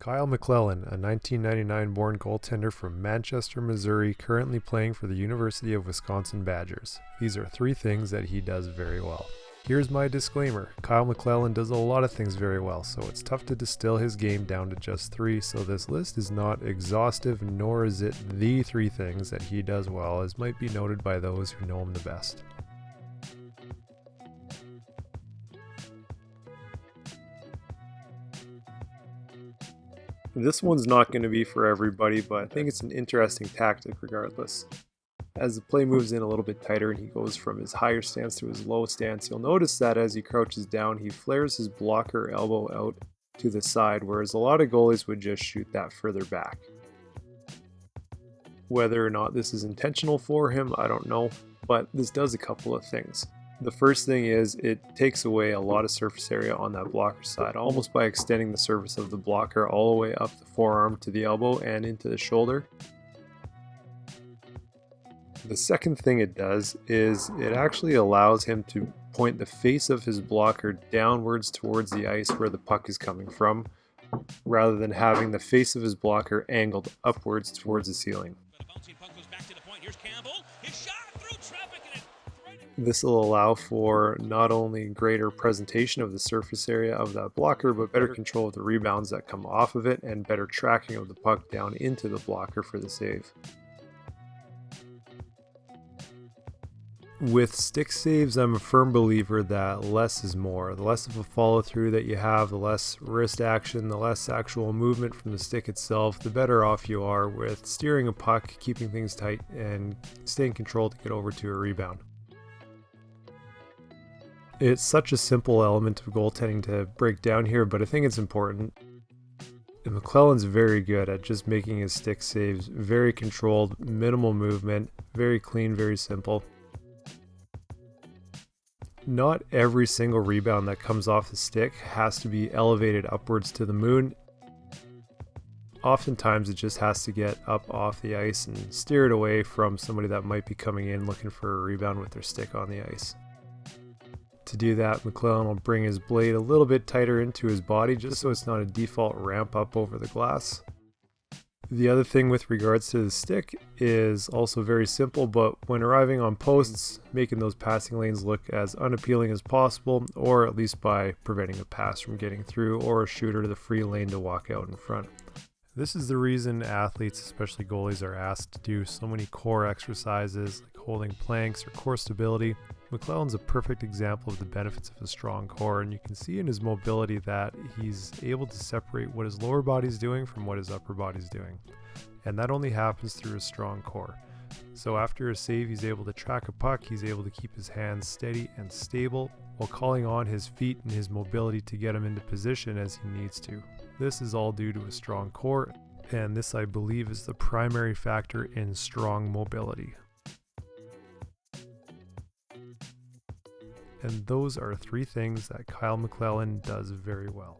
Kyle McClellan, a 1999-born goaltender from Manchester, Missouri, currently playing for the University of Wisconsin Badgers. These are 3 things that he does very well. Here's my disclaimer. Kyle McClellan does a lot of things very well, so it's tough to distill his game down to just 3, so this list is not exhaustive, nor is it the 3 things that he does well, as might be noted by those who know him the best. This one's not going to be for everybody, but I think it's an interesting tactic regardless. As the play moves in a little bit tighter and he goes from his higher stance to his low stance, you'll notice that as he crouches down, he flares his blocker elbow out to the side, whereas a lot of goalies would just shoot that further back. Whether or not this is intentional for him, I don't know, but this does a couple of things. The first thing is it takes away a lot of surface area on that blocker side, almost by extending the surface of the blocker all the way up the forearm to the elbow and into the shoulder. The second thing it does is it actually allows him to point the face of his blocker downwards towards the ice where the puck is coming from, rather than having the face of his blocker angled upwards towards the ceiling. This will allow for not only greater presentation of the surface area of that blocker, but better control of the rebounds that come off of it and better tracking of the puck down into the blocker for the save. With stick saves, I'm a firm believer that less is more. The less of a follow through that you have, the less wrist action, the less actual movement from the stick itself, the better off you are with steering a puck, keeping things tight, and staying controlled to get over to a rebound. It's such a simple element of goaltending to break down here, but I think it's important. And McClellan's very good at just making his stick saves very controlled, minimal movement, very clean, very simple. Not every single rebound that comes off the stick has to be elevated upwards to the moon. Oftentimes it just has to get up off the ice and steer it away from somebody that might be coming in looking for a rebound with their stick on the ice. To do that, McClellan will bring his blade a little bit tighter into his body just so it's not a default ramp up over the glass. The other thing with regards to the stick is also very simple, but when arriving on posts, making those passing lanes look as unappealing as possible, or at least by preventing a pass from getting through or a shooter to the free lane to walk out in front. This is the reason athletes, especially goalies, are asked to do so many core exercises like holding planks or core stability. McClellan's a perfect example of the benefits of a strong core, and you can see in his mobility that he's able to separate what his lower body's doing from what his upper body's doing. And that only happens through a strong core. So after a save, he's able to track a puck, he's able to keep his hands steady and stable while calling on his feet and his mobility to get him into position as he needs to. This is all due to a strong core, and this I believe is the primary factor in strong mobility. And those are 3 things that Kyle McClellan does very well.